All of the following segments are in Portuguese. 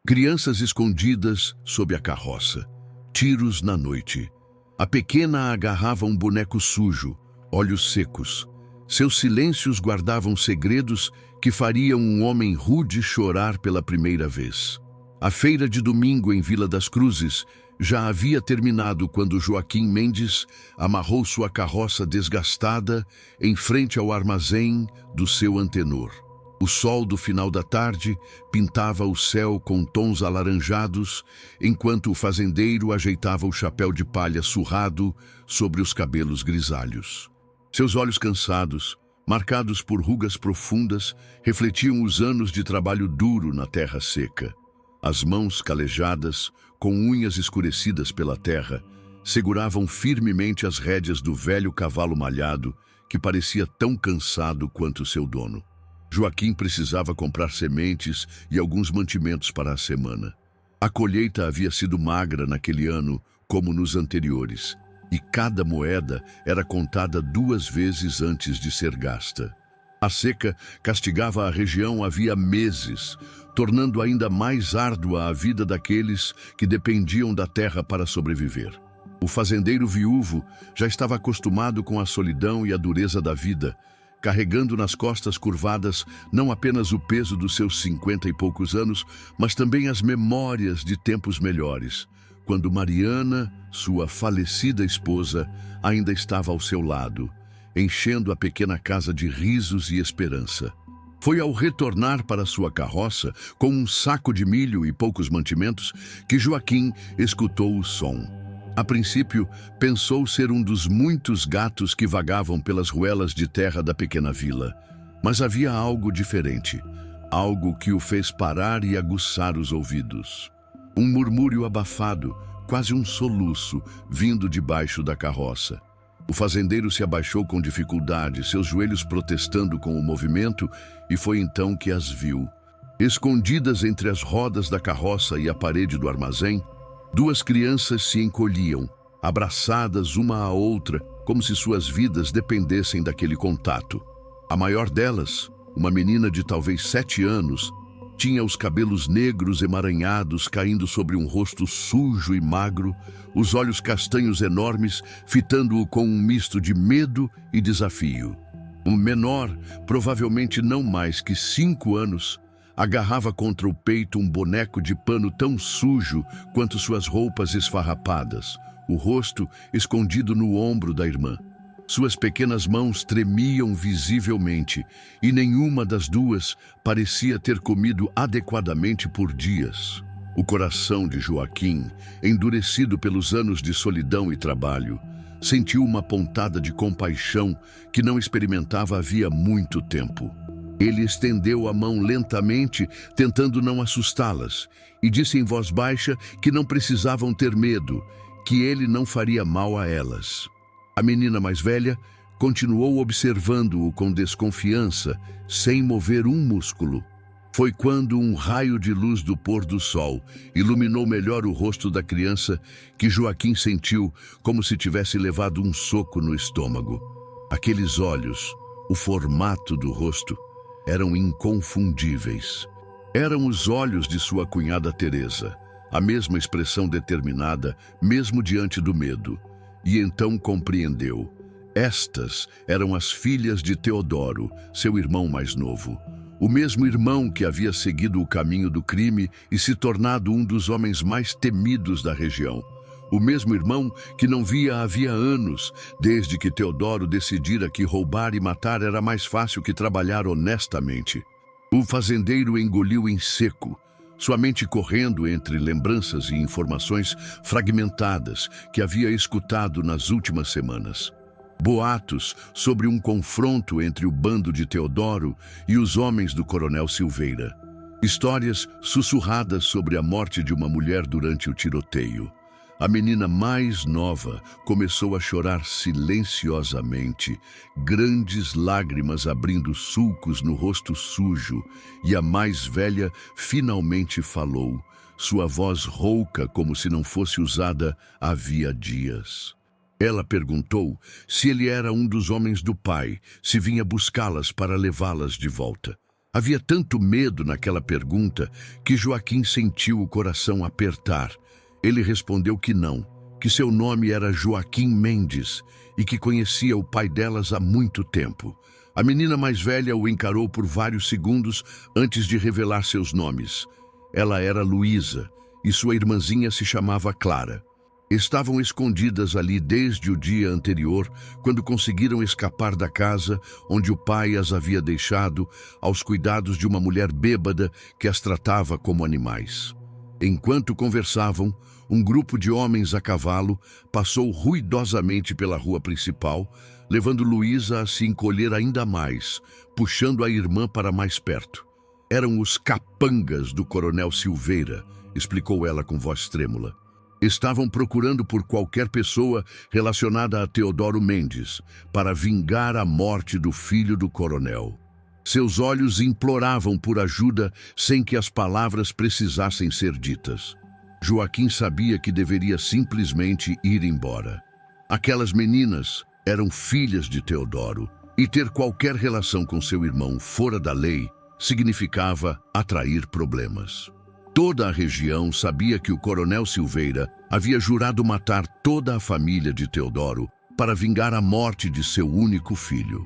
Crianças escondidas sob a carroça. Tiros na noite. A pequena agarrava um boneco sujo, olhos secos. Seus silêncios guardavam segredos que fariam um homem rude chorar pela primeira vez. A feira de domingo em Vila das Cruzes já havia terminado quando Joaquim Mendes amarrou sua carroça desgastada em frente ao armazém do seu antenor. O sol do final da tarde pintava o céu com tons alaranjados, enquanto o fazendeiro ajeitava o chapéu de palha surrado sobre os cabelos grisalhos. Seus olhos cansados, marcados por rugas profundas, refletiam os anos de trabalho duro na terra seca. As mãos calejadas, com unhas escurecidas pela terra, seguravam firmemente as rédeas do velho cavalo malhado, que parecia tão cansado quanto seu dono. Joaquim precisava comprar sementes e alguns mantimentos para a semana. A colheita havia sido magra naquele ano, como nos anteriores, e cada moeda era contada 2 vezes antes de ser gasta. A seca castigava a região havia meses, tornando ainda mais árdua a vida daqueles que dependiam da terra para sobreviver. O fazendeiro viúvo já estava acostumado com a solidão e a dureza da vida, carregando nas costas curvadas não apenas o peso dos seus 50 e poucos anos, mas também as memórias de tempos melhores, quando Mariana, sua falecida esposa, ainda estava ao seu lado, enchendo a pequena casa de risos e esperança. Foi ao retornar para sua carroça, com um saco de milho e poucos mantimentos, que Joaquim escutou o som. A princípio, pensou ser um dos muitos gatos que vagavam pelas ruelas de terra da pequena vila. Mas havia algo diferente, algo que o fez parar e aguçar os ouvidos. Um murmúrio abafado, quase um soluço, vindo debaixo da carroça. O fazendeiro se abaixou com dificuldade, seus joelhos protestando com o movimento, e foi então que as viu. Escondidas entre as rodas da carroça e a parede do armazém, 2 crianças se encolhiam, abraçadas uma à outra, como se suas vidas dependessem daquele contato. A maior delas, uma menina de talvez 7 anos, tinha os cabelos negros emaranhados caindo sobre um rosto sujo e magro, os olhos castanhos enormes fitando-o com um misto de medo e desafio. O menor, provavelmente não mais que 5 anos, agarrava contra o peito um boneco de pano tão sujo quanto suas roupas esfarrapadas, o rosto escondido no ombro da irmã. Suas pequenas mãos tremiam visivelmente e nenhuma das 2 parecia ter comido adequadamente por dias. O coração de Joaquim, endurecido pelos anos de solidão e trabalho, sentiu uma pontada de compaixão que não experimentava havia muito tempo. Ele estendeu a mão lentamente, tentando não assustá-las, e disse em voz baixa que não precisavam ter medo, que ele não faria mal a elas. A menina mais velha continuou observando-o com desconfiança, sem mover um músculo. Foi quando um raio de luz do pôr do sol iluminou melhor o rosto da criança que Joaquim sentiu como se tivesse levado um soco no estômago. Aqueles olhos, o formato do rosto, eram inconfundíveis. Eram os olhos de sua cunhada Teresa, a mesma expressão determinada, mesmo diante do medo. E então compreendeu. Estas eram as filhas de Teodoro, seu irmão mais novo. O mesmo irmão que havia seguido o caminho do crime e se tornado um dos homens mais temidos da região. O mesmo irmão que não via havia anos, desde que Teodoro decidira que roubar e matar era mais fácil que trabalhar honestamente. O fazendeiro engoliu em seco, sua mente correndo entre lembranças e informações fragmentadas que havia escutado nas últimas semanas. Boatos sobre um confronto entre o bando de Teodoro e os homens do coronel Silveira. Histórias sussurradas sobre a morte de uma mulher durante o tiroteio. A menina mais nova começou a chorar silenciosamente, grandes lágrimas abrindo sulcos no rosto sujo, e a mais velha finalmente falou, sua voz rouca como se não fosse usada havia dias. Ela perguntou se ele era um dos homens do pai, se vinha buscá-las para levá-las de volta. Havia tanto medo naquela pergunta que Joaquim sentiu o coração apertar. Ele respondeu que não, que seu nome era Joaquim Mendes e que conhecia o pai delas há muito tempo. A menina mais velha o encarou por vários segundos antes de revelar seus nomes. Ela era Luísa e sua irmãzinha se chamava Clara. Estavam escondidas ali desde o dia anterior, quando conseguiram escapar da casa onde o pai as havia deixado aos cuidados de uma mulher bêbada que as tratava como animais. Enquanto conversavam, um grupo de homens a cavalo passou ruidosamente pela rua principal, levando Luísa a se encolher ainda mais, puxando a irmã para mais perto. Eram os capangas do Coronel Silveira, explicou ela com voz trêmula. Estavam procurando por qualquer pessoa relacionada a Teodoro Mendes para vingar a morte do filho do coronel. Seus olhos imploravam por ajuda sem que as palavras precisassem ser ditas. Joaquim sabia que deveria simplesmente ir embora. Aquelas meninas eram filhas de Teodoro e ter qualquer relação com seu irmão fora da lei significava atrair problemas. Toda a região sabia que o Coronel Silveira havia jurado matar toda a família de Teodoro para vingar a morte de seu único filho.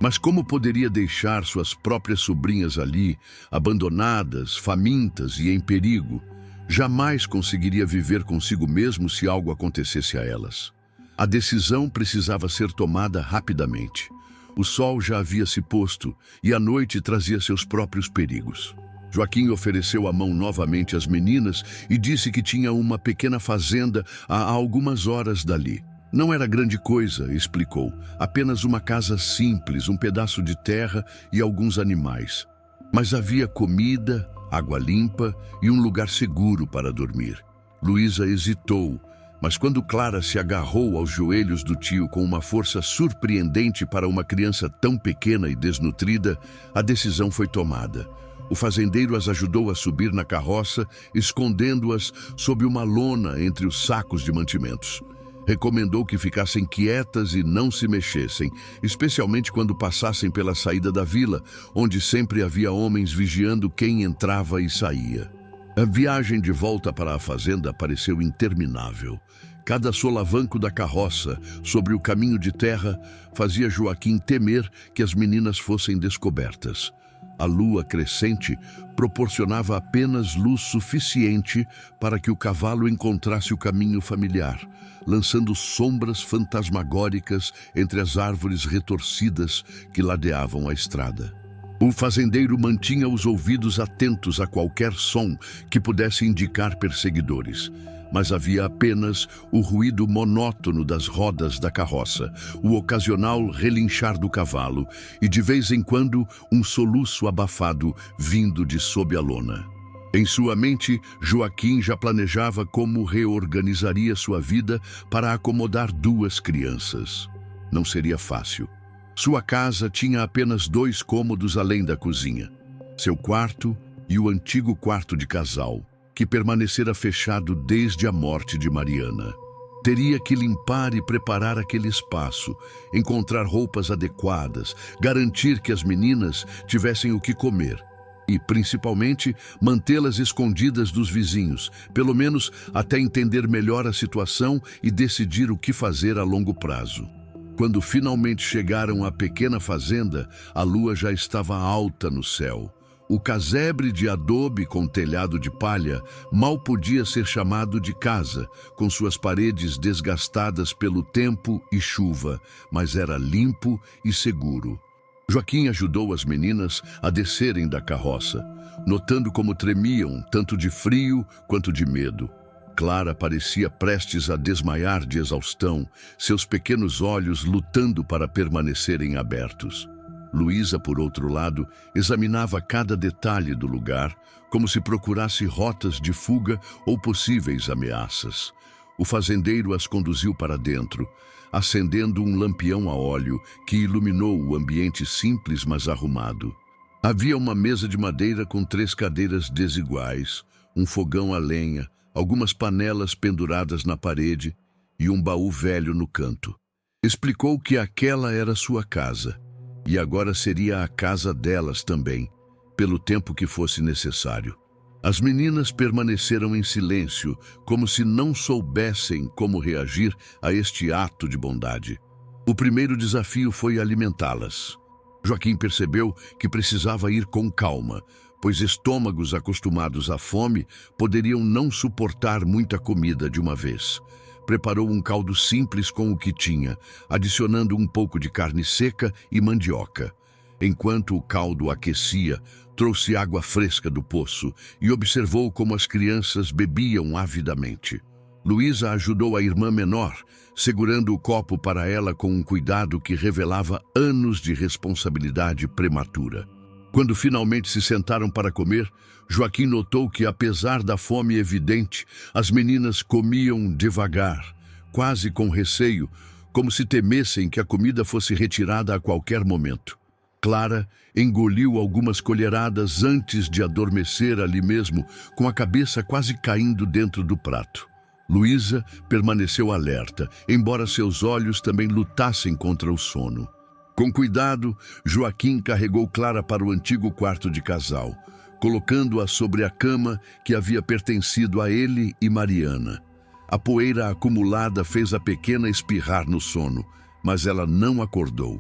Mas como poderia deixar suas próprias sobrinhas ali, abandonadas, famintas e em perigo? Jamais conseguiria viver consigo mesmo se algo acontecesse a elas. A decisão precisava ser tomada rapidamente. O sol já havia se posto e a noite trazia seus próprios perigos. Joaquim ofereceu a mão novamente às meninas e disse que tinha uma pequena fazenda a algumas horas dali. Não era grande coisa, explicou, apenas uma casa simples, um pedaço de terra e alguns animais. Mas havia comida, água limpa e um lugar seguro para dormir. Luísa hesitou, mas quando Clara se agarrou aos joelhos do tio com uma força surpreendente para uma criança tão pequena e desnutrida, a decisão foi tomada. O fazendeiro as ajudou a subir na carroça, escondendo-as sob uma lona entre os sacos de mantimentos. Recomendou que ficassem quietas e não se mexessem, especialmente quando passassem pela saída da vila, onde sempre havia homens vigiando quem entrava e saía. A viagem de volta para a fazenda pareceu interminável. Cada solavanco da carroça sobre o caminho de terra fazia Joaquim temer que as meninas fossem descobertas. A lua crescente proporcionava apenas luz suficiente para que o cavalo encontrasse o caminho familiar, lançando sombras fantasmagóricas entre as árvores retorcidas que ladeavam a estrada. O fazendeiro mantinha os ouvidos atentos a qualquer som que pudesse indicar perseguidores, mas havia apenas o ruído monótono das rodas da carroça, o ocasional relinchar do cavalo e, de vez em quando, um soluço abafado vindo de sob a lona. Em sua mente, Joaquim já planejava como reorganizaria sua vida para acomodar duas crianças. Não seria fácil. Sua casa tinha apenas 2 cômodos além da cozinha. Seu quarto e o antigo quarto de casal, que permanecera fechado desde a morte de Mariana. Teria que limpar e preparar aquele espaço, encontrar roupas adequadas, garantir que as meninas tivessem o que comer e, principalmente, mantê-las escondidas dos vizinhos, pelo menos até entender melhor a situação e decidir o que fazer a longo prazo. Quando finalmente chegaram à pequena fazenda, a lua já estava alta no céu. O casebre de adobe com telhado de palha mal podia ser chamado de casa, com suas paredes desgastadas pelo tempo e chuva, mas era limpo e seguro. Joaquim ajudou as meninas a descerem da carroça, notando como tremiam, tanto de frio quanto de medo. Clara parecia prestes a desmaiar de exaustão, seus pequenos olhos lutando para permanecerem abertos. Luísa, por outro lado, examinava cada detalhe do lugar, como se procurasse rotas de fuga ou possíveis ameaças. O fazendeiro as conduziu para dentro, acendendo um lampião a óleo que iluminou o ambiente simples mas arrumado. Havia uma mesa de madeira com 3 cadeiras desiguais, um fogão a lenha, algumas panelas penduradas na parede e um baú velho no canto. Explicou que aquela era sua casa. E agora seria a casa delas também, pelo tempo que fosse necessário. As meninas permaneceram em silêncio, como se não soubessem como reagir a este ato de bondade. O primeiro desafio foi alimentá-las. Joaquim percebeu que precisava ir com calma, pois estômagos acostumados à fome poderiam não suportar muita comida de uma vez. Preparou um caldo simples com o que tinha, adicionando um pouco de carne seca e mandioca. Enquanto o caldo aquecia, trouxe água fresca do poço e observou como as crianças bebiam avidamente. Luísa ajudou a irmã menor, segurando o copo para ela com um cuidado que revelava anos de responsabilidade prematura. Quando finalmente se sentaram para comer, Joaquim notou que, apesar da fome evidente, as meninas comiam devagar, quase com receio, como se temessem que a comida fosse retirada a qualquer momento. Clara engoliu algumas colheradas antes de adormecer ali mesmo, com a cabeça quase caindo dentro do prato. Luísa permaneceu alerta, embora seus olhos também lutassem contra o sono. Com cuidado, Joaquim carregou Clara para o antigo quarto de casal, colocando-a sobre a cama que havia pertencido a ele e Mariana. A poeira acumulada fez a pequena espirrar no sono, mas ela não acordou.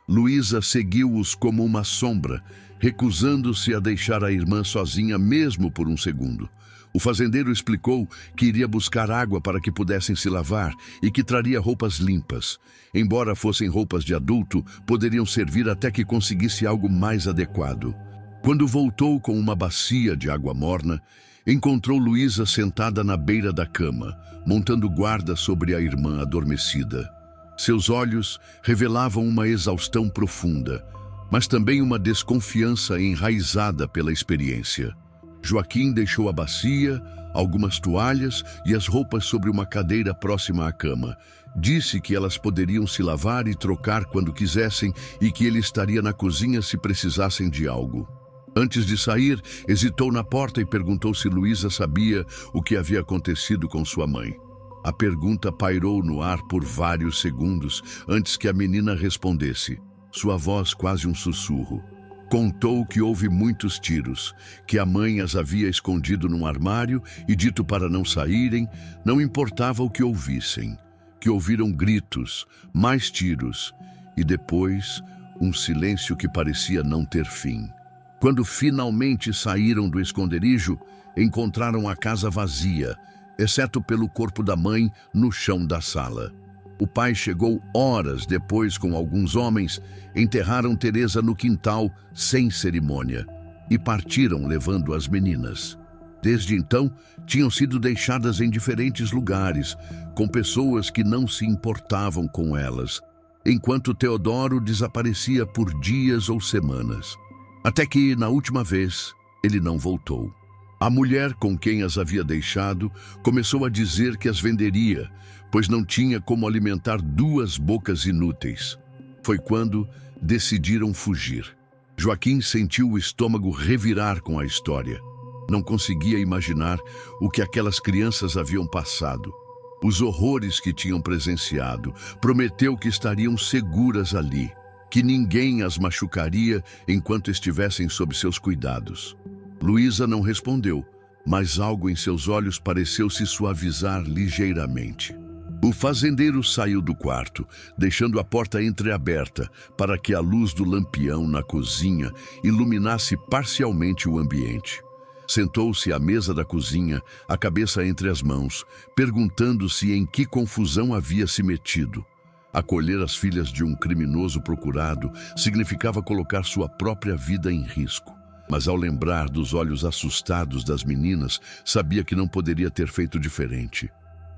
Luísa seguiu-os como uma sombra, recusando-se a deixar a irmã sozinha mesmo por um segundo. O fazendeiro explicou que iria buscar água para que pudessem se lavar e que traria roupas limpas. Embora fossem roupas de adulto, poderiam servir até que conseguisse algo mais adequado. Quando voltou com uma bacia de água morna, encontrou Luísa sentada na beira da cama, montando guarda sobre a irmã adormecida. Seus olhos revelavam uma exaustão profunda, mas também uma desconfiança enraizada pela experiência. Joaquim deixou a bacia, algumas toalhas e as roupas sobre uma cadeira próxima à cama. Disse que elas poderiam se lavar e trocar quando quisessem e que ele estaria na cozinha se precisassem de algo. Antes de sair, hesitou na porta e perguntou se Luísa sabia o que havia acontecido com sua mãe. A pergunta pairou no ar por vários segundos antes que a menina respondesse, sua voz quase um sussurro. Contou que houve muitos tiros, que a mãe as havia escondido num armário e dito para não saírem, não importava o que ouvissem, que ouviram gritos, mais tiros e depois um silêncio que parecia não ter fim. Quando finalmente saíram do esconderijo, encontraram a casa vazia, exceto pelo corpo da mãe no chão da sala. O pai chegou horas depois com alguns homens, enterraram Teresa no quintal sem cerimônia e partiram levando as meninas. Desde então, tinham sido deixadas em diferentes lugares, com pessoas que não se importavam com elas, enquanto Teodoro desaparecia por dias ou semanas. Até que, na última vez, ele não voltou. A mulher com quem as havia deixado começou a dizer que as venderia, pois não tinha como alimentar duas bocas inúteis. Foi quando decidiram fugir. Joaquim sentiu o estômago revirar com a história. Não conseguia imaginar o que aquelas crianças haviam passado, os horrores que tinham presenciado. Prometeu que estariam seguras ali, que ninguém as machucaria enquanto estivessem sob seus cuidados. Luísa não respondeu, mas algo em seus olhos pareceu se suavizar ligeiramente. O fazendeiro saiu do quarto, deixando a porta entreaberta para que a luz do lampião na cozinha iluminasse parcialmente o ambiente. Sentou-se à mesa da cozinha, a cabeça entre as mãos, perguntando-se em que confusão havia se metido. Acolher as filhas de um criminoso procurado significava colocar sua própria vida em risco. Mas ao lembrar dos olhos assustados das meninas, sabia que não poderia ter feito diferente.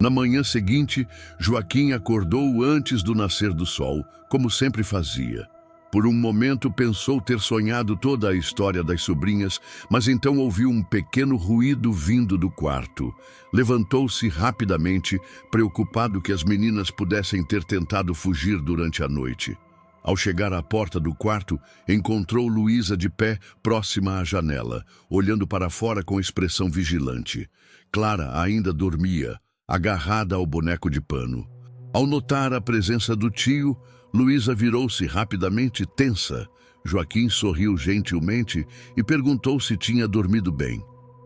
Na manhã seguinte, Joaquim acordou antes do nascer do sol, como sempre fazia. Por um momento pensou ter sonhado toda a história das sobrinhas, mas então ouviu um pequeno ruído vindo do quarto. Levantou-se rapidamente, preocupado que as meninas pudessem ter tentado fugir durante a noite. Ao chegar à porta do quarto, encontrou Luísa de pé, próxima à janela, olhando para fora com expressão vigilante. Clara ainda dormia, agarrada ao boneco de pano. Ao notar a presença do tio, Luísa virou-se rapidamente tensa, Joaquim sorriu gentilmente e perguntou se tinha dormido bem.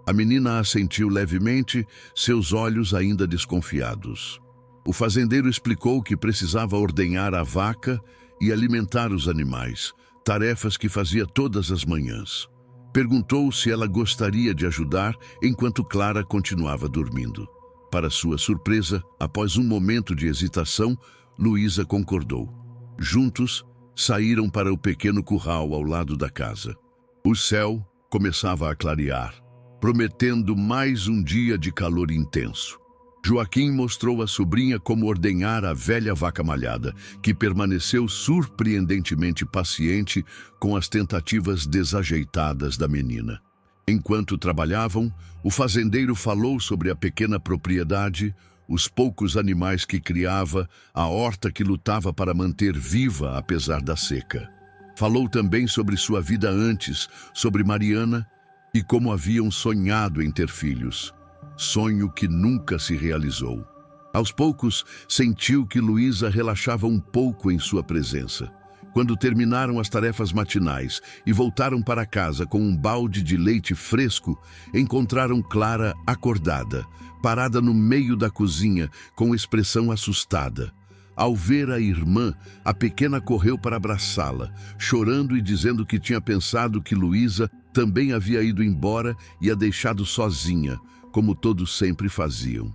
A menina assentiu levemente, seus olhos ainda desconfiados. O fazendeiro explicou que precisava ordenhar a vaca e alimentar os animais, tarefas que fazia todas as manhãs. Perguntou se ela gostaria de ajudar enquanto Clara continuava dormindo. Para sua surpresa, após um momento de hesitação, Luísa concordou. Juntos, saíram para o pequeno curral ao lado da casa. O céu começava a clarear, prometendo mais um dia de calor intenso. Joaquim mostrou à sobrinha como ordenhar a velha vaca malhada, que permaneceu surpreendentemente paciente com as tentativas desajeitadas da menina. Enquanto trabalhavam, o fazendeiro falou sobre a pequena propriedade, os poucos animais que criava, a horta que lutava para manter viva apesar da seca. Falou também sobre sua vida antes, sobre Mariana e como haviam sonhado em ter filhos. Sonho que nunca se realizou. Aos poucos, sentiu que Luísa relaxava um pouco em sua presença. Quando terminaram as tarefas matinais e voltaram para casa com um balde de leite fresco, encontraram Clara acordada, parada no meio da cozinha, com expressão assustada. Ao ver a irmã, a pequena correu para abraçá-la, chorando e dizendo que tinha pensado que Luísa também havia ido embora e a deixado sozinha, como todos sempre faziam.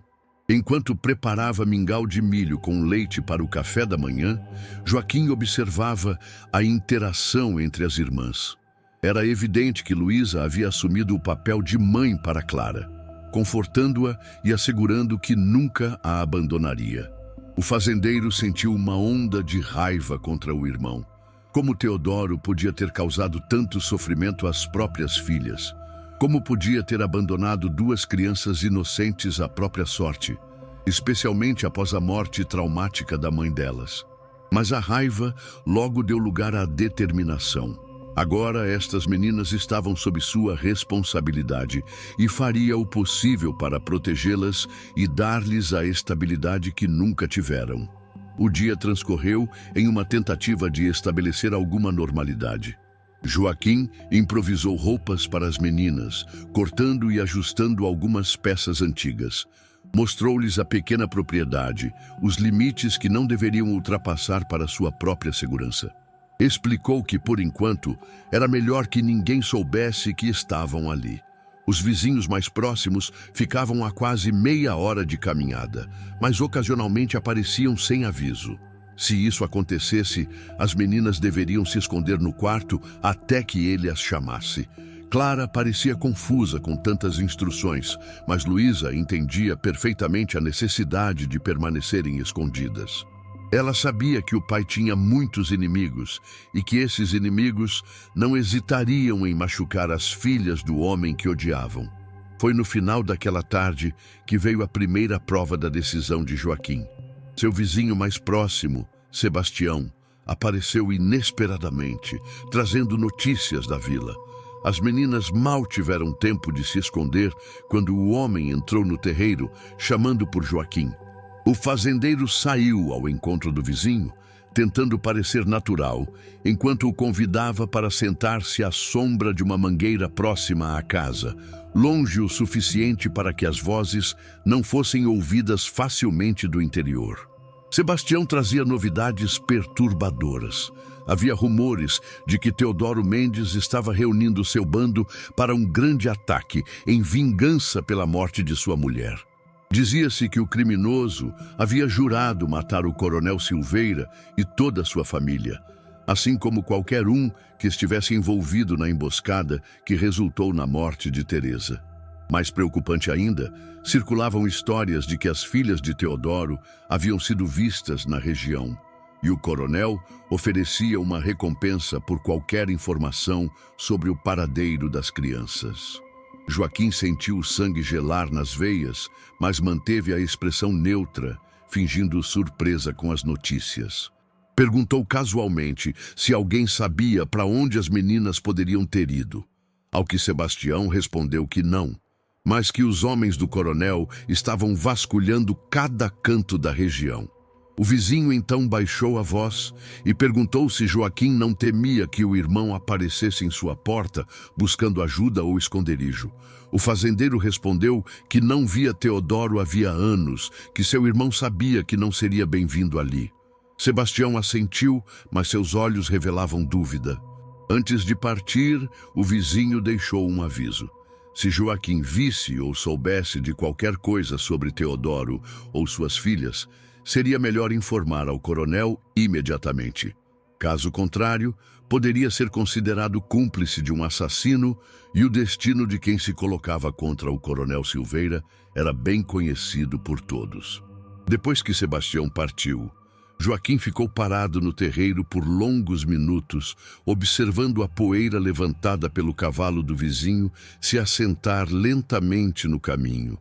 Enquanto preparava mingau de milho com leite para o café da manhã, Joaquim observava a interação entre as irmãs. Era evidente que Luísa havia assumido o papel de mãe para Clara, confortando-a e assegurando que nunca a abandonaria. O fazendeiro sentiu uma onda de raiva contra o irmão. Como Teodoro podia ter causado tanto sofrimento às próprias filhas? Como podia ter abandonado duas crianças inocentes à própria sorte, especialmente após a morte traumática da mãe delas? Mas a raiva logo deu lugar à determinação. Agora estas meninas estavam sob sua responsabilidade e faria o possível para protegê-las e dar-lhes a estabilidade que nunca tiveram. O dia transcorreu em uma tentativa de estabelecer alguma normalidade. Joaquim improvisou roupas para as meninas, cortando e ajustando algumas peças antigas. Mostrou-lhes a pequena propriedade, os limites que não deveriam ultrapassar para sua própria segurança. Explicou que, por enquanto, era melhor que ninguém soubesse que estavam ali. Os vizinhos mais próximos ficavam a quase meia hora de caminhada, mas ocasionalmente apareciam sem aviso. Se isso acontecesse, as meninas deveriam se esconder no quarto até que ele as chamasse. Clara parecia confusa com tantas instruções, mas Luísa entendia perfeitamente a necessidade de permanecerem escondidas. Ela sabia que o pai tinha muitos inimigos e que esses inimigos não hesitariam em machucar as filhas do homem que odiavam. Foi no final daquela tarde que veio a primeira prova da decisão de Joaquim. Seu vizinho mais próximo, Sebastião, apareceu inesperadamente, trazendo notícias da vila. As meninas mal tiveram tempo de se esconder quando o homem entrou no terreiro, chamando por Joaquim. O fazendeiro saiu ao encontro do vizinho, tentando parecer natural, enquanto o convidava para sentar-se à sombra de uma mangueira próxima à casa, longe o suficiente para que as vozes não fossem ouvidas facilmente do interior. Sebastião trazia novidades perturbadoras. Havia rumores de que Teodoro Mendes estava reunindo seu bando para um grande ataque em vingança pela morte de sua mulher. Dizia-se que o criminoso havia jurado matar o coronel Silveira e toda a sua família, assim como qualquer um que estivesse envolvido na emboscada que resultou na morte de Teresa. Mais preocupante ainda, circulavam histórias de que as filhas de Teodoro haviam sido vistas na região, e o coronel oferecia uma recompensa por qualquer informação sobre o paradeiro das crianças. Joaquim sentiu o sangue gelar nas veias, mas manteve a expressão neutra, fingindo surpresa com as notícias. Perguntou casualmente se alguém sabia para onde as meninas poderiam ter ido, ao que Sebastião respondeu que não, mas que os homens do coronel estavam vasculhando cada canto da região. O vizinho então baixou a voz e perguntou se Joaquim não temia que o irmão aparecesse em sua porta, buscando ajuda ou esconderijo. O fazendeiro respondeu que não via Teodoro havia anos, que seu irmão sabia que não seria bem-vindo ali. Sebastião assentiu, mas seus olhos revelavam dúvida. Antes de partir, o vizinho deixou um aviso. Se Joaquim visse ou soubesse de qualquer coisa sobre Teodoro ou suas filhas, seria melhor informar ao coronel imediatamente. Caso contrário, poderia ser considerado cúmplice de um assassino e o destino de quem se colocava contra o coronel Silveira era bem conhecido por todos. Depois que Sebastião partiu, Joaquim ficou parado no terreiro por longos minutos, observando a poeira levantada pelo cavalo do vizinho se assentar lentamente no caminho.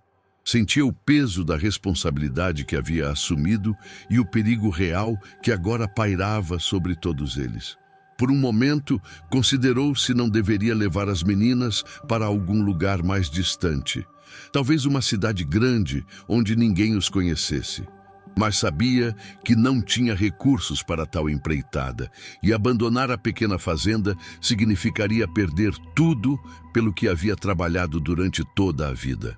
Sentia o peso da responsabilidade que havia assumido e o perigo real que agora pairava sobre todos eles. Por um momento, considerou se não deveria levar as meninas para algum lugar mais distante, talvez uma cidade grande onde ninguém os conhecesse. Mas sabia que não tinha recursos para tal empreitada e abandonar a pequena fazenda significaria perder tudo pelo que havia trabalhado durante toda a vida.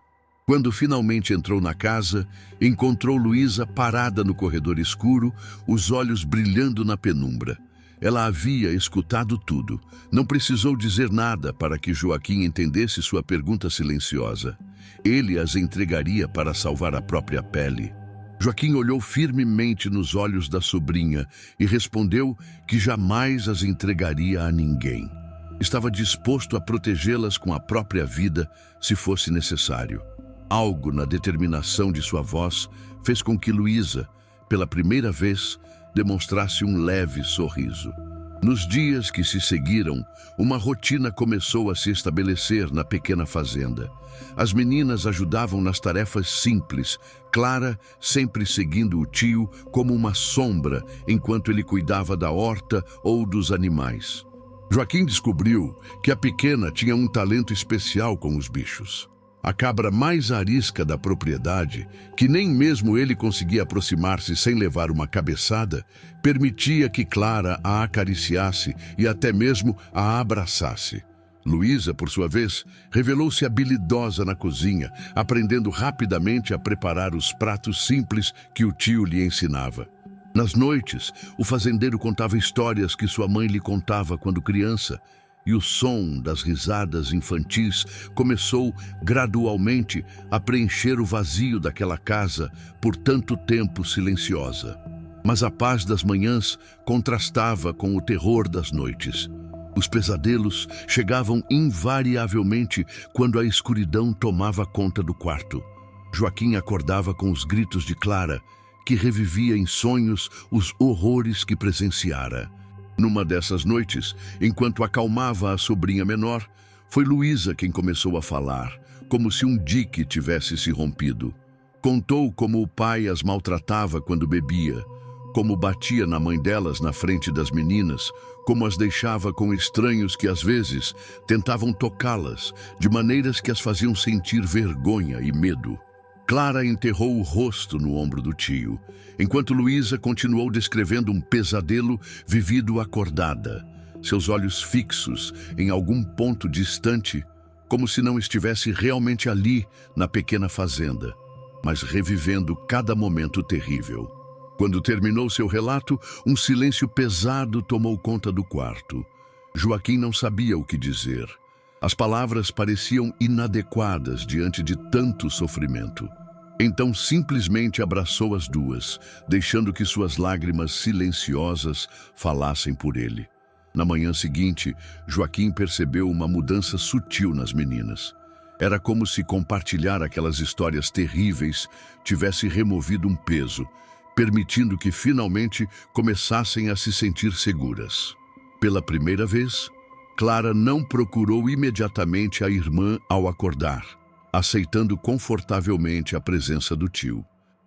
Quando finalmente entrou na casa, encontrou Luísa parada no corredor escuro, os olhos brilhando na penumbra. Ela havia escutado tudo. Não precisou dizer nada para que Joaquim entendesse sua pergunta silenciosa. Ele as entregaria para salvar a própria pele. Joaquim olhou firmemente nos olhos da sobrinha e respondeu que jamais as entregaria a ninguém. Estava disposto a protegê-las com a própria vida, se fosse necessário. Algo na determinação de sua voz fez com que Luísa, pela primeira vez, demonstrasse um leve sorriso. Nos dias que se seguiram, uma rotina começou a se estabelecer na pequena fazenda. As meninas ajudavam nas tarefas simples, Clara sempre seguindo o tio como uma sombra enquanto ele cuidava da horta ou dos animais. Joaquim descobriu que a pequena tinha um talento especial com os bichos. A cabra mais arisca da propriedade, que nem mesmo ele conseguia aproximar-se sem levar uma cabeçada, permitia que Clara a acariciasse e até mesmo a abraçasse. Luísa, por sua vez, revelou-se habilidosa na cozinha, aprendendo rapidamente a preparar os pratos simples que o tio lhe ensinava. Nas noites, o fazendeiro contava histórias que sua mãe lhe contava quando criança, e o som das risadas infantis começou gradualmente a preencher o vazio daquela casa por tanto tempo silenciosa. Mas a paz das manhãs contrastava com o terror das noites. Os pesadelos chegavam invariavelmente quando a escuridão tomava conta do quarto. Joaquim acordava com os gritos de Clara, que revivia em sonhos os horrores que presenciara. Numa dessas noites, enquanto acalmava a sobrinha menor, foi Luísa quem começou a falar, como se um dique tivesse se rompido. Contou como o pai as maltratava quando bebia, como batia na mãe delas na frente das meninas, como as deixava com estranhos que às vezes tentavam tocá-las, de maneiras que as faziam sentir vergonha e medo. Clara enterrou o rosto no ombro do tio, enquanto Luísa continuou descrevendo um pesadelo vivido acordada, seus olhos fixos em algum ponto distante, como se não estivesse realmente ali na pequena fazenda, mas revivendo cada momento terrível. Quando terminou seu relato, um silêncio pesado tomou conta do quarto. Joaquim não sabia o que dizer. As palavras pareciam inadequadas diante de tanto sofrimento. Então simplesmente abraçou as duas, deixando que suas lágrimas silenciosas falassem por ele. Na manhã seguinte, Joaquim percebeu uma mudança sutil nas meninas. Era como se compartilhar aquelas histórias terríveis tivesse removido um peso, permitindo que finalmente começassem a se sentir seguras. Pela primeira vez, Clara não procurou imediatamente a irmã ao acordar, aceitando confortavelmente a presença do tio.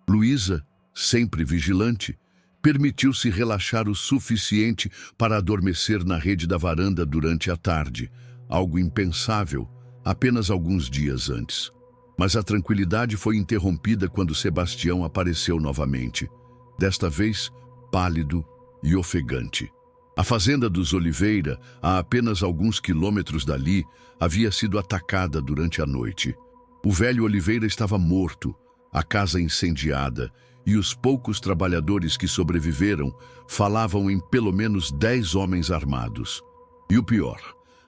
Luísa, sempre vigilante, permitiu-se relaxar o suficiente para adormecer na rede da varanda durante a tarde, algo impensável apenas alguns dias antes. Mas a tranquilidade foi interrompida quando Sebastião apareceu novamente. desta vez pálido e ofegante. A fazenda dos Oliveira, a apenas alguns quilômetros dali, havia sido atacada durante a noite. O velho Oliveira estava morto, a casa incendiada, e os poucos trabalhadores que sobreviveram falavam em pelo menos 10 homens armados. E o pior,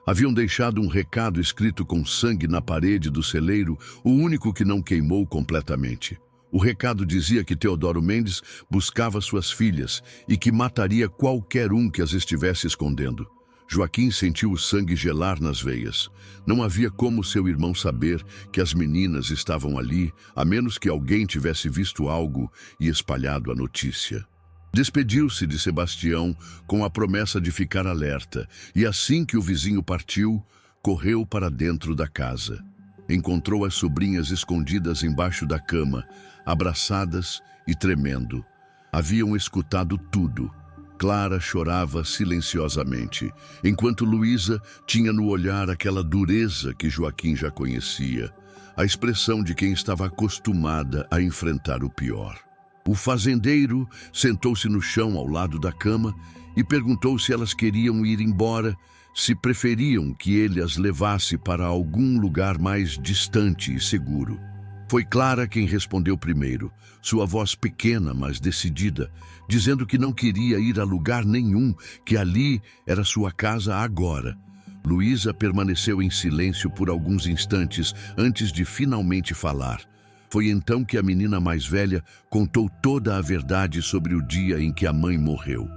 haviam deixado um recado escrito com sangue na parede do celeiro, o único que não queimou completamente. O recado dizia que Teodoro Mendes buscava suas filhas e que mataria qualquer um que as estivesse escondendo. Joaquim sentiu o sangue gelar nas veias. Não havia como seu irmão saber que as meninas estavam ali, a menos que alguém tivesse visto algo e espalhado a notícia. Despediu-se de Sebastião com a promessa de ficar alerta, e assim que o vizinho partiu, correu para dentro da casa. Encontrou as sobrinhas escondidas embaixo da cama, abraçadas e tremendo. Haviam escutado tudo. Clara chorava silenciosamente, enquanto Luísa tinha no olhar aquela dureza que Joaquim já conhecia, a expressão de quem estava acostumada a enfrentar o pior. O fazendeiro sentou-se no chão ao lado da cama e perguntou se elas queriam ir embora, se preferiam que ele as levasse para algum lugar mais distante e seguro. Foi Clara quem respondeu primeiro, sua voz pequena, mas decidida, dizendo que não queria ir a lugar nenhum, que ali era sua casa agora. Luísa permaneceu em silêncio por alguns instantes antes de finalmente falar. Foi então que a menina mais velha contou toda a verdade sobre o dia em que a mãe morreu.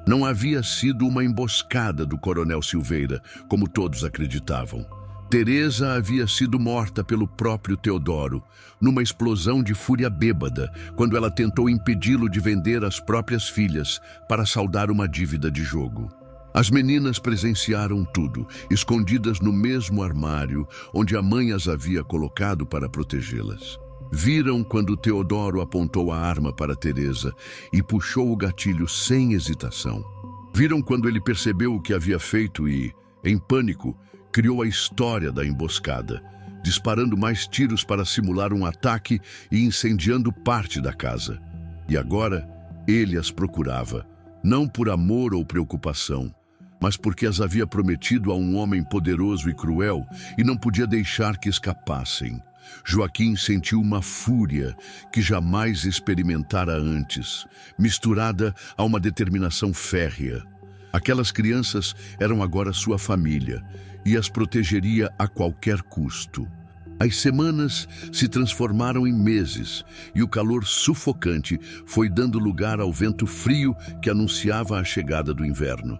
Não havia sido uma emboscada do coronel Silveira, como todos acreditavam. Teresa havia sido morta pelo próprio Teodoro, numa explosão de fúria bêbada, quando ela tentou impedi-lo de vender as próprias filhas para saldar uma dívida de jogo. As meninas presenciaram tudo, escondidas no mesmo armário onde a mãe as havia colocado para protegê-las. Viram quando Teodoro apontou a arma para Teresa e puxou o gatilho sem hesitação. Viram quando ele percebeu o que havia feito e, em pânico, criou a história da emboscada, disparando mais tiros para simular um ataque e incendiando parte da casa. E agora, ele as procurava, não por amor ou preocupação, mas porque as havia prometido a um homem poderoso e cruel e não podia deixar que escapassem. Joaquim sentiu uma fúria que jamais experimentara antes, misturada a uma determinação férrea. Aquelas crianças eram agora sua família e as protegeria a qualquer custo. As semanas se transformaram em meses e o calor sufocante foi dando lugar ao vento frio que anunciava a chegada do inverno.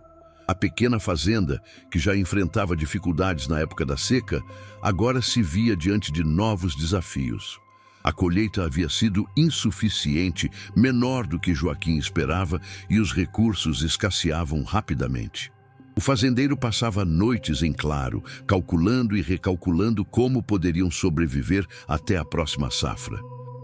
A pequena fazenda, que já enfrentava dificuldades na época da seca, agora se via diante de novos desafios. A colheita havia sido insuficiente, menor do que Joaquim esperava, e os recursos escasseavam rapidamente. O fazendeiro passava noites em claro, calculando e recalculando como poderiam sobreviver até a próxima safra.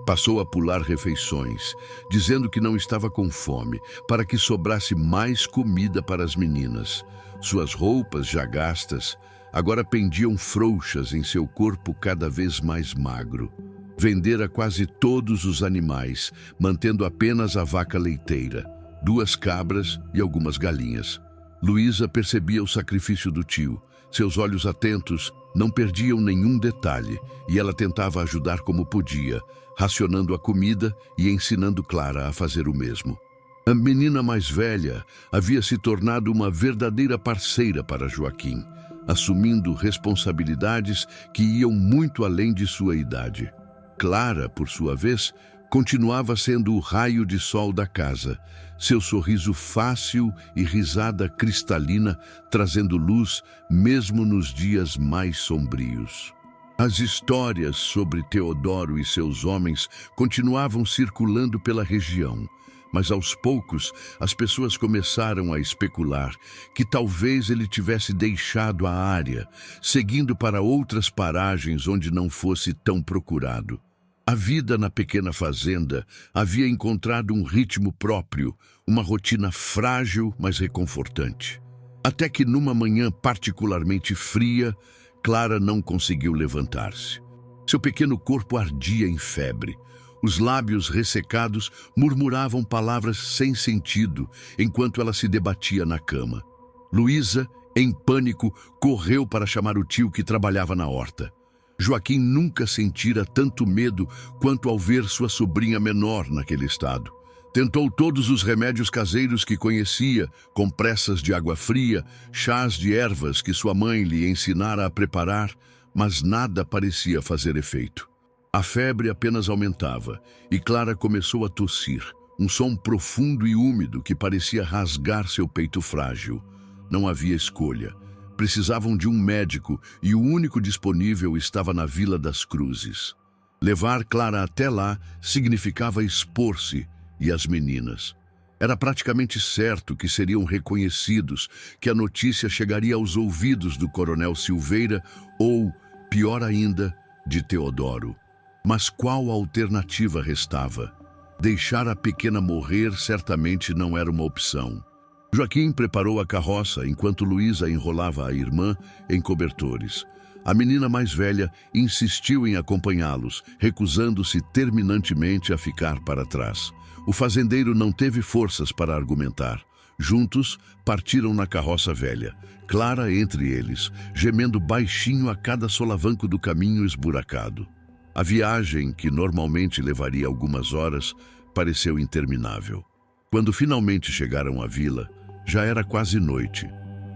Passou a pular refeições, dizendo que não estava com fome, para que sobrasse mais comida para as meninas. Suas roupas, já gastas, agora pendiam frouxas em seu corpo cada vez mais magro. Vendera quase todos os animais, mantendo apenas a vaca leiteira, 2 cabras e algumas galinhas. Luísa percebia o sacrifício do tio. Seus olhos atentos não perdiam nenhum detalhe, e ela tentava ajudar como podia, racionando a comida e ensinando Clara a fazer o mesmo. A menina mais velha havia se tornado uma verdadeira parceira para Joaquim, assumindo responsabilidades que iam muito além de sua idade. Clara, por sua vez, continuava sendo o raio de sol da casa, seu sorriso fácil e risada cristalina trazendo luz mesmo nos dias mais sombrios. As histórias sobre Teodoro e seus homens continuavam circulando pela região, mas aos poucos as pessoas começaram a especular que talvez ele tivesse deixado a área, seguindo para outras paragens onde não fosse tão procurado. A vida na pequena fazenda havia encontrado um ritmo próprio, uma rotina frágil, mas reconfortante. Até que numa manhã particularmente fria, Clara não conseguiu levantar-se. Seu pequeno corpo ardia em febre. Os lábios ressecados murmuravam palavras sem sentido enquanto ela se debatia na cama. Luísa, em pânico, correu para chamar o tio que trabalhava na horta. Joaquim nunca sentira tanto medo quanto ao ver sua sobrinha menor naquele estado. Tentou todos os remédios caseiros que conhecia, compressas de água fria, chás de ervas que sua mãe lhe ensinara a preparar, mas nada parecia fazer efeito. A febre apenas aumentava e Clara começou a tossir, um som profundo e úmido que parecia rasgar seu peito frágil. Não havia escolha. Precisavam de um médico e o único disponível estava na Vila das Cruzes. Levar Clara até lá significava expor-se e as meninas. Era praticamente certo que seriam reconhecidos, que a notícia chegaria aos ouvidos do coronel Silveira ou, pior ainda, de Teodoro. Mas qual alternativa restava? Deixar a pequena morrer certamente não era uma opção. Joaquim preparou a carroça enquanto Luísa enrolava a irmã em cobertores. A menina mais velha insistiu em acompanhá-los, recusando-se terminantemente a ficar para trás. O fazendeiro não teve forças para argumentar. Juntos, partiram na carroça velha, Clara entre eles, gemendo baixinho a cada solavanco do caminho esburacado. A viagem, que normalmente levaria algumas horas, pareceu interminável. Quando finalmente chegaram à vila, já era quase noite.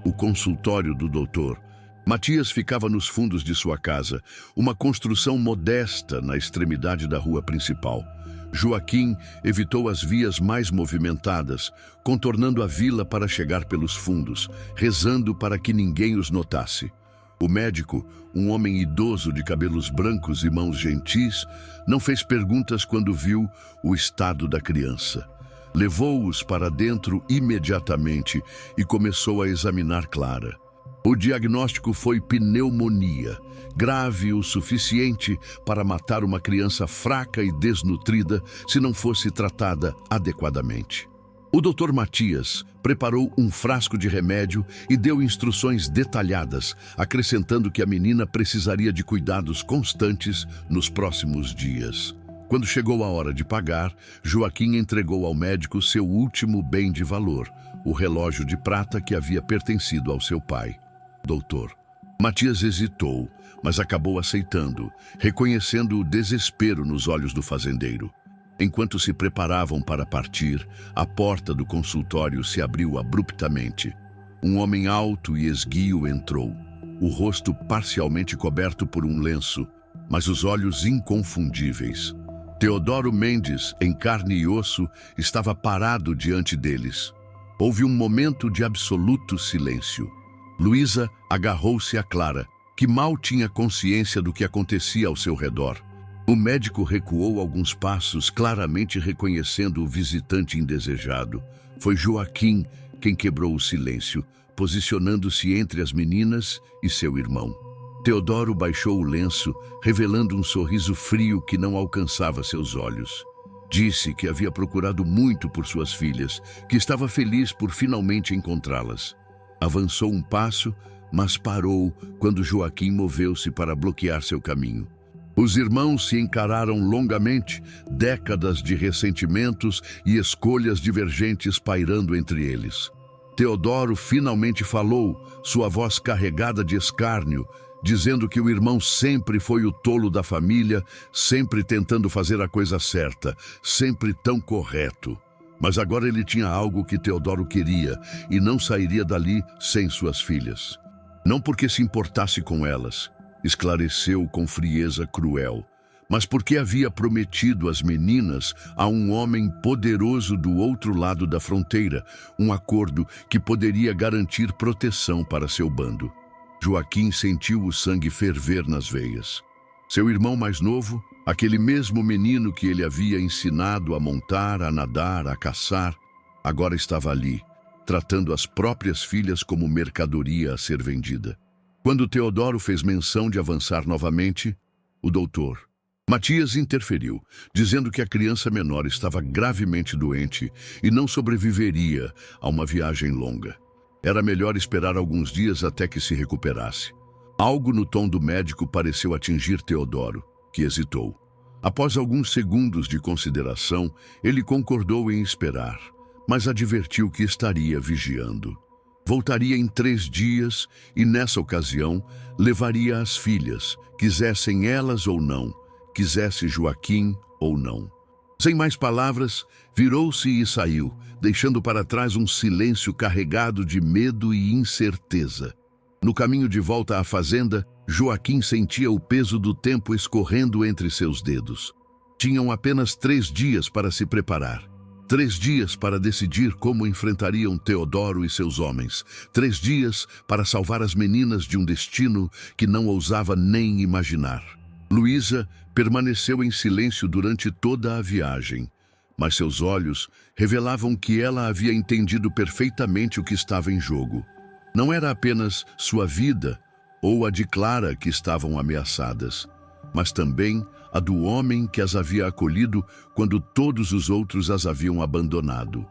O consultório do doutor Matias ficava nos fundos de sua casa, uma construção modesta na extremidade da rua principal. Joaquim evitou as vias mais movimentadas, contornando a vila para chegar pelos fundos, rezando para que ninguém os notasse. O médico, um homem idoso de cabelos brancos e mãos gentis, não fez perguntas quando viu o estado da criança. Levou-os para dentro imediatamente e começou a examinar Clara. O diagnóstico foi pneumonia, grave o suficiente para matar uma criança fraca e desnutrida se não fosse tratada adequadamente. O Dr. Matias preparou um frasco de remédio e deu instruções detalhadas, acrescentando que a menina precisaria de cuidados constantes nos próximos dias. Quando chegou a hora de pagar, Joaquim entregou ao médico seu último bem de valor, o relógio de prata que havia pertencido ao seu pai. Doutor. Matias hesitou, mas acabou aceitando, reconhecendo o desespero nos olhos do fazendeiro. Enquanto se preparavam para partir, a porta do consultório se abriu abruptamente. Um homem alto e esguio entrou, o rosto parcialmente coberto por um lenço, mas os olhos inconfundíveis. Teodoro Mendes, em carne e osso, estava parado diante deles. Houve um momento de absoluto silêncio. Luísa agarrou-se a Clara, que mal tinha consciência do que acontecia ao seu redor. O médico recuou alguns passos, claramente reconhecendo o visitante indesejado. Foi Joaquim quem quebrou o silêncio, posicionando-se entre as meninas e seu irmão. Teodoro baixou o lenço, revelando um sorriso frio que não alcançava seus olhos. Disse que havia procurado muito por suas filhas, que estava feliz por finalmente encontrá-las. Avançou um passo, mas parou quando Joaquim moveu-se para bloquear seu caminho. Os irmãos se encararam longamente, décadas de ressentimentos e escolhas divergentes pairando entre eles. Teodoro finalmente falou, sua voz carregada de escárnio, dizendo que o irmão sempre foi o tolo da família, sempre tentando fazer a coisa certa, sempre tão correto. Mas agora ele tinha algo que Teodoro queria e não sairia dali sem suas filhas. Não porque se importasse com elas, esclareceu com frieza cruel, mas porque havia prometido as meninas a um homem poderoso do outro lado da fronteira, um acordo que poderia garantir proteção para seu bando. Joaquim sentiu o sangue ferver nas veias. Seu irmão mais novo, aquele mesmo menino que ele havia ensinado a montar, a nadar, a caçar, agora estava ali, tratando as próprias filhas como mercadoria a ser vendida. Quando Teodoro fez menção de avançar novamente, o doutor Matias interferiu, dizendo que a criança menor estava gravemente doente e não sobreviveria a uma viagem longa. Era melhor esperar alguns dias até que se recuperasse. Algo no tom do médico pareceu atingir Teodoro, que hesitou. Após alguns segundos de consideração, ele concordou em esperar, mas advertiu que estaria vigiando. Voltaria em 3 dias e, nessa ocasião, levaria as filhas, quisessem elas ou não, quisesse Joaquim ou não. Sem mais palavras, virou-se e saiu, deixando para trás um silêncio carregado de medo e incerteza. No caminho de volta à fazenda, Joaquim sentia o peso do tempo escorrendo entre seus dedos. Tinham apenas 3 dias para se preparar. 3 dias para decidir como enfrentariam Teodoro e seus homens. 3 dias para salvar as meninas de um destino que não ousava nem imaginar. Luísa permaneceu em silêncio durante toda a viagem, mas seus olhos revelavam que ela havia entendido perfeitamente o que estava em jogo. Não era apenas sua vida ou a de Clara que estavam ameaçadas, mas também a do homem que as havia acolhido quando todos os outros as haviam abandonado.